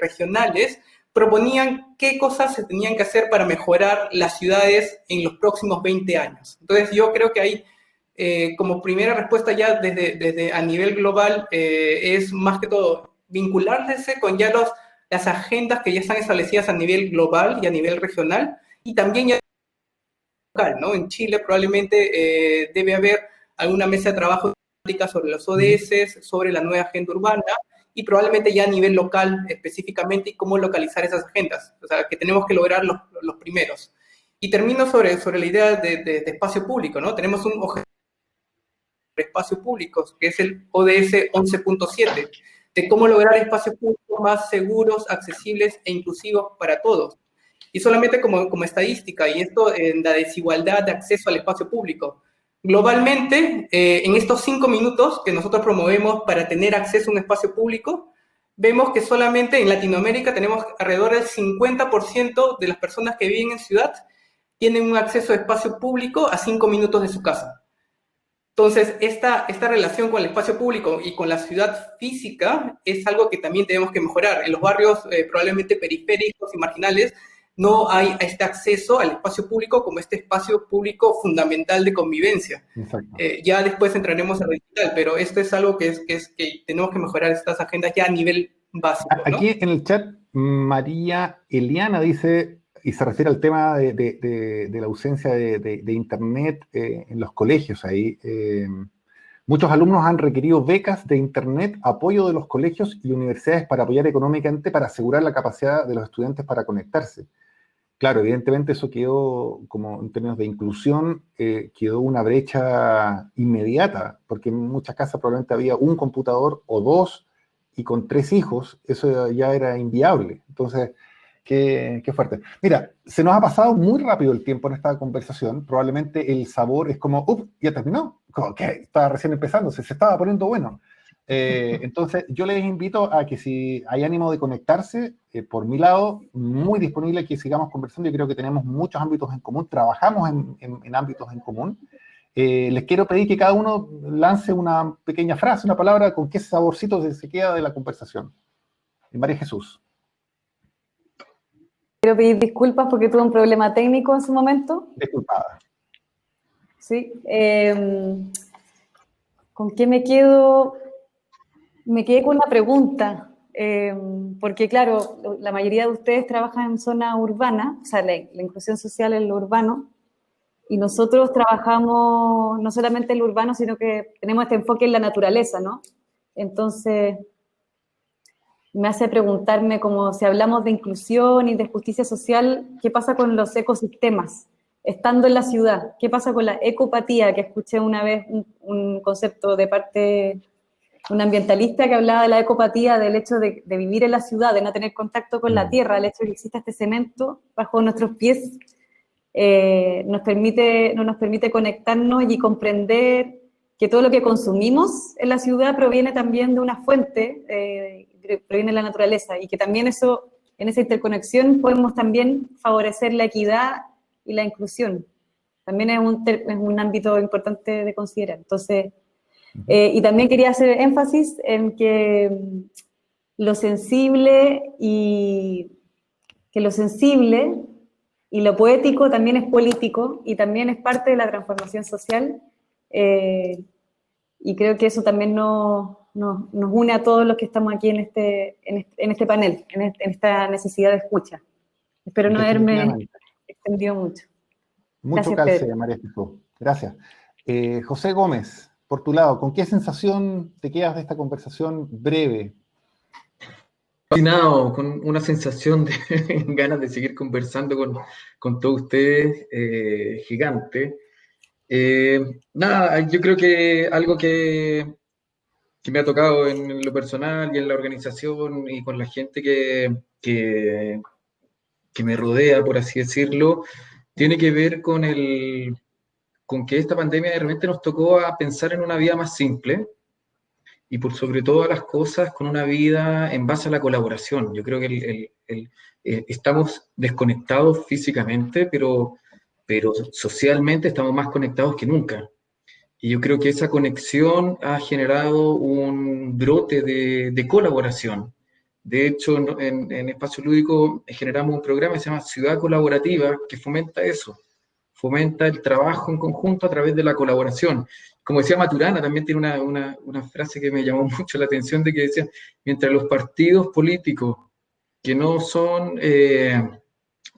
regionales, proponían qué cosas se tenían que hacer para mejorar las ciudades en los próximos 20 años. Entonces yo creo que hay, como primera respuesta ya desde a nivel global, es más que todo vincularse con ya las agendas que ya están establecidas a nivel global y a nivel regional, y también ya local, ¿no? En Chile probablemente debe haber alguna mesa de trabajo sobre los ODS, sobre la nueva agenda urbana, y probablemente ya a nivel local específicamente, y cómo localizar esas agendas, o sea, que tenemos que lograr los primeros. Y termino sobre la idea de espacio público, ¿no? Tenemos un objetivo de espacios públicos, que es el ODS 11.7, de cómo lograr espacios públicos más seguros, accesibles e inclusivos para todos. Y solamente como estadística, y esto en la desigualdad de acceso al espacio público. Globalmente, en estos 5 minutos que nosotros promovemos para tener acceso a un espacio público, vemos que solamente en Latinoamérica tenemos alrededor del 50% de las personas que viven en ciudad tienen un acceso a espacio público a 5 minutos de su casa. Entonces, esta relación con el espacio público y con la ciudad física es algo que también tenemos que mejorar. En los barrios probablemente periféricos y marginales no hay este acceso al espacio público como este espacio público fundamental de convivencia. Ya después entraremos a lo digital, pero esto es algo que tenemos que mejorar estas agendas ya a nivel básico, ¿no? Aquí en el chat, María Eliana dice, y se refiere al tema de la ausencia de Internet en los colegios ahí. Muchos alumnos han requerido becas de Internet, apoyo de los colegios y universidades para apoyar económicamente para asegurar la capacidad de los estudiantes para conectarse. Claro, evidentemente eso quedó, como en términos de inclusión, quedó una brecha inmediata, porque en muchas casas probablemente había un computador o dos, y con 3 hijos, eso ya era inviable. Entonces, qué fuerte. Mira, se nos ha pasado muy rápido el tiempo en esta conversación. Probablemente el sabor es como, ya terminó. Como que estaba recién empezando, se estaba poniendo bueno. Entonces, yo les invito a que si hay ánimo de conectarse, por mi lado, muy disponible que sigamos conversando. Yo creo que tenemos muchos ámbitos en común, trabajamos en ámbitos en común. Les quiero pedir que cada uno lance una pequeña frase, una palabra, con qué saborcito se queda de la conversación. María Jesús. Quiero pedir disculpas porque tuve un problema técnico en su momento. Disculpada. Sí. ¿Con qué me quedo? Me quedé con una pregunta, porque claro, la mayoría de ustedes trabajan en zona urbana, o sea, la inclusión social en lo urbano, y nosotros trabajamos no solamente en lo urbano, sino que tenemos este enfoque en la naturaleza, ¿no? Entonces, me hace preguntarme, como si hablamos de inclusión y de justicia social, ¿qué pasa con los ecosistemas? Estando en la ciudad, ¿qué pasa con la ecopatía? Que escuché una vez un concepto de parte de un ambientalista que hablaba de la ecopatía, del hecho de vivir en la ciudad, de no tener contacto con la tierra, el hecho de que exista este cemento bajo nuestros pies, no nos permite conectarnos y comprender que todo lo que consumimos en la ciudad proviene también de una fuente, proviene de la naturaleza, y que también eso, en esa interconexión podemos también favorecer la equidad y la inclusión. También es un ámbito importante de considerar. Entonces, y también quería hacer énfasis en que lo sensible y lo poético también es político y también es parte de la transformación social, y creo que eso también nos une a todos los que estamos aquí en este panel, en esta necesidad de escucha. Espero no haberme extendido mucho. Mucho Gracias, calce, Pedro. María Jesús. Gracias. José Gómez, por tu lado, ¿con qué sensación te quedas de esta conversación breve? Fascinado, con una sensación de ganas de seguir conversando con todos ustedes, gigante. Nada, yo creo que algo que me ha tocado en lo personal y en la organización y con la gente que me rodea, por así decirlo, tiene que ver con que esta pandemia de repente nos tocó a pensar en una vida más simple y por sobre todas las cosas con una vida en base a la colaboración. Yo creo que estamos desconectados físicamente, pero socialmente estamos más conectados que nunca. Y yo creo que esa conexión ha generado un brote de colaboración. De hecho, en Espacio Lúdico generamos un programa que se llama Ciudad Colaborativa, que fomenta eso, fomenta el trabajo en conjunto a través de la colaboración. Como decía Maturana, también tiene una frase que me llamó mucho la atención, de que decía, mientras los partidos políticos que no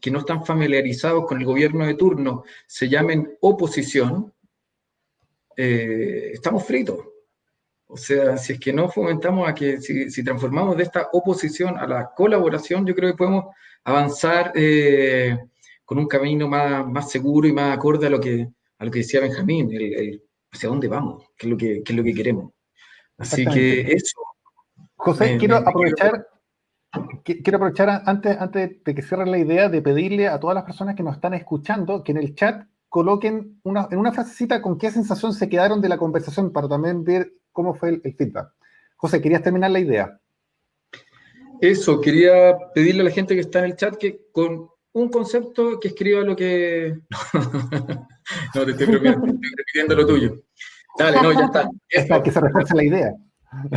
están familiarizados con el gobierno de turno se llamen oposición, estamos fritos. O O sea, si es que no fomentamos a que, si transformamos de esta oposición a la colaboración, yo creo que podemos avanzar con un camino más seguro y más acorde a lo que decía Benjamín, hacia dónde vamos, qué es lo que queremos. Así que Exactamente. eso. José, me quiero aprovechar antes de que cierren la idea de pedirle a todas las personas que nos están escuchando que en el chat coloquen en una frasecita con qué sensación se quedaron de la conversación para también ver cómo fue el feedback. José, ¿querías terminar la idea? Eso, quería pedirle a la gente que está en el chat que con un concepto que escriba lo que... No, te estoy bromeando, estoy repitiendo lo tuyo. Dale, no, ya está. Es para que se refuerce la idea.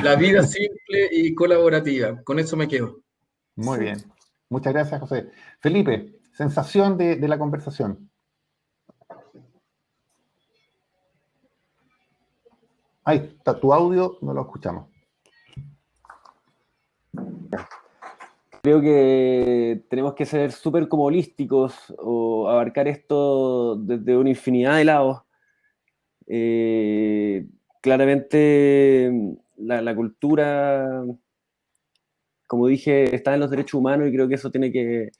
La vida simple y colaborativa. Con eso me quedo. Muy Sí. bien. Muchas gracias, José. Felipe, sensación de la conversación. Ahí está tu audio, no lo escuchamos. Creo que tenemos que ser súper como holísticos o abarcar esto desde una infinidad de lados. Claramente la cultura, como dije, está en los derechos humanos y creo que eso tiene que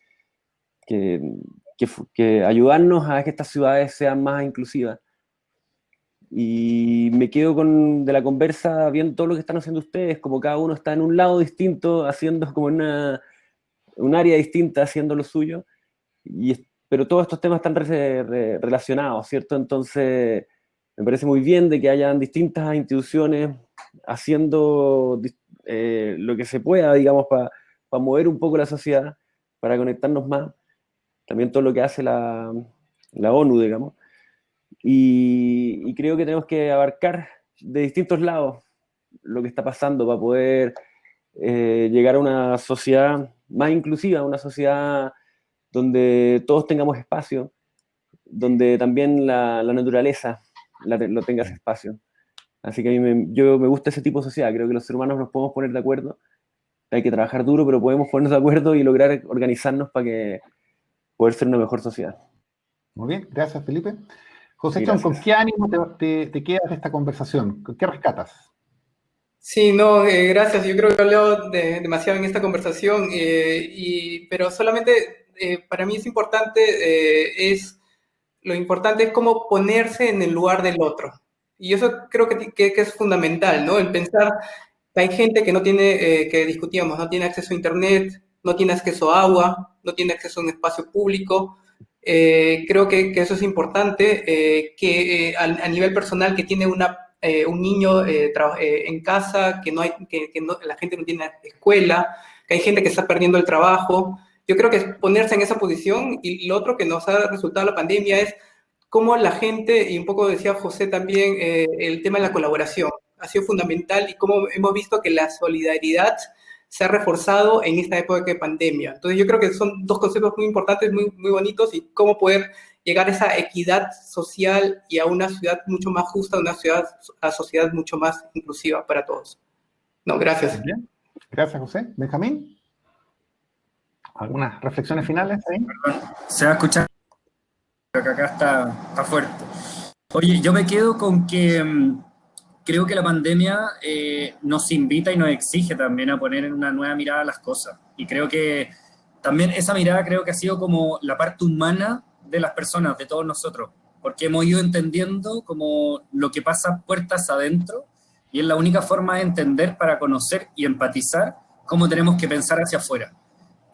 ayudarnos a que estas ciudades sean más inclusivas. Y me quedo de la conversa viendo todo lo que están haciendo ustedes, como cada uno está en un lado distinto, haciendo como un área distinta, haciendo lo suyo, pero todos estos temas están relacionados, ¿cierto? Entonces, me parece muy bien de que hayan distintas instituciones haciendo lo que se pueda, digamos, para mover un poco la sociedad, para conectarnos más. También todo lo que hace la ONU, digamos. Y creo que tenemos que abarcar de distintos lados lo que está pasando para poder llegar a una sociedad más inclusiva, una sociedad donde todos tengamos espacio, donde también la naturaleza lo tenga ese espacio. Así que a mí me gusta ese tipo de sociedad. Creo que los seres humanos nos podemos poner de acuerdo. Hay que trabajar duro, pero podemos ponernos de acuerdo y lograr organizarnos para poder ser una mejor sociedad. Muy bien, gracias, Felipe. José Sí, Chon, gracias. ¿con qué ánimo te quedas de esta conversación? ¿Con qué rescatas? Sí, no, gracias. Yo creo que he hablado demasiado en esta conversación, pero solamente para mí es importante, lo importante es cómo ponerse en el lugar del otro. Y eso creo que es fundamental, ¿no? El pensar que hay gente que no tiene, que discutíamos, no tiene acceso a Internet, no tiene acceso a agua, no tiene acceso a un espacio público. Creo que eso es importante, que a nivel personal, que tiene un niño en casa, que la gente no tiene escuela, que hay gente que está perdiendo el trabajo. Yo creo que es ponerse en esa posición, y lo otro que nos ha resultado la pandemia es cómo la gente, y un poco decía José también, el tema de la colaboración ha sido fundamental, y cómo hemos visto que la solidaridad se ha reforzado en esta época de pandemia. Entonces yo creo que son dos conceptos muy importantes, muy, muy bonitos, y cómo poder llegar a esa equidad social y a una ciudad mucho más justa, a sociedad mucho más inclusiva para todos. No, gracias. Bien. Gracias, José. Benjamín, ¿algunas reflexiones finales ahí? Se va a escuchar, pero que acá está fuerte. Oye, yo me quedo con que creo que la pandemia nos invita y nos exige también a poner en una nueva mirada a las cosas. Y creo que también esa mirada creo que ha sido como la parte humana de las personas, de todos nosotros, porque hemos ido entendiendo como lo que pasa puertas adentro, y es la única forma de entender para conocer y empatizar cómo tenemos que pensar hacia afuera.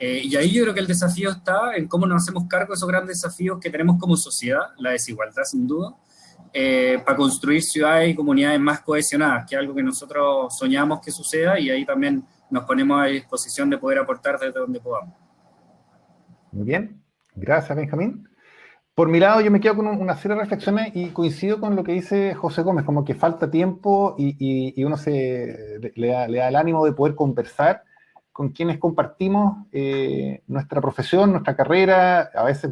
Y ahí yo creo que el desafío está en cómo nos hacemos cargo de esos grandes desafíos que tenemos como sociedad, la desigualdad sin duda, para construir ciudades y comunidades más cohesionadas, que es algo que nosotros soñamos que suceda, y ahí también nos ponemos a disposición de poder aportar desde donde podamos. Muy bien, gracias, Benjamín. Por mi lado, yo me quedo con una serie de reflexiones y coincido con lo que dice José Gómez, como que falta tiempo y uno le da el ánimo de poder conversar con quienes compartimos nuestra profesión, nuestra carrera. A veces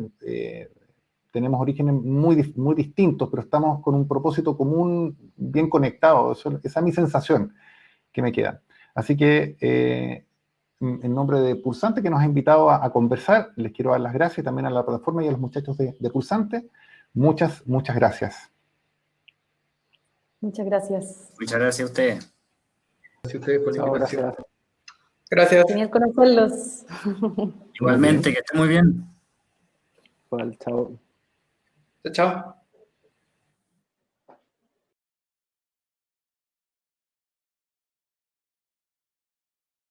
tenemos orígenes muy distintos, pero estamos con un propósito común bien conectado. Esa es mi sensación que me queda. Así que en nombre de Pulsante, que nos ha invitado a conversar, les quiero dar las gracias también a la plataforma y a los muchachos de Pulsante. Muchas gracias. Muchas gracias. Muchas gracias a ustedes. Gracias a ustedes por la Chao, invitación. gracias. Gracias. Genial conocerlos. Igualmente, que esté muy bien. Igual, chao. Chao.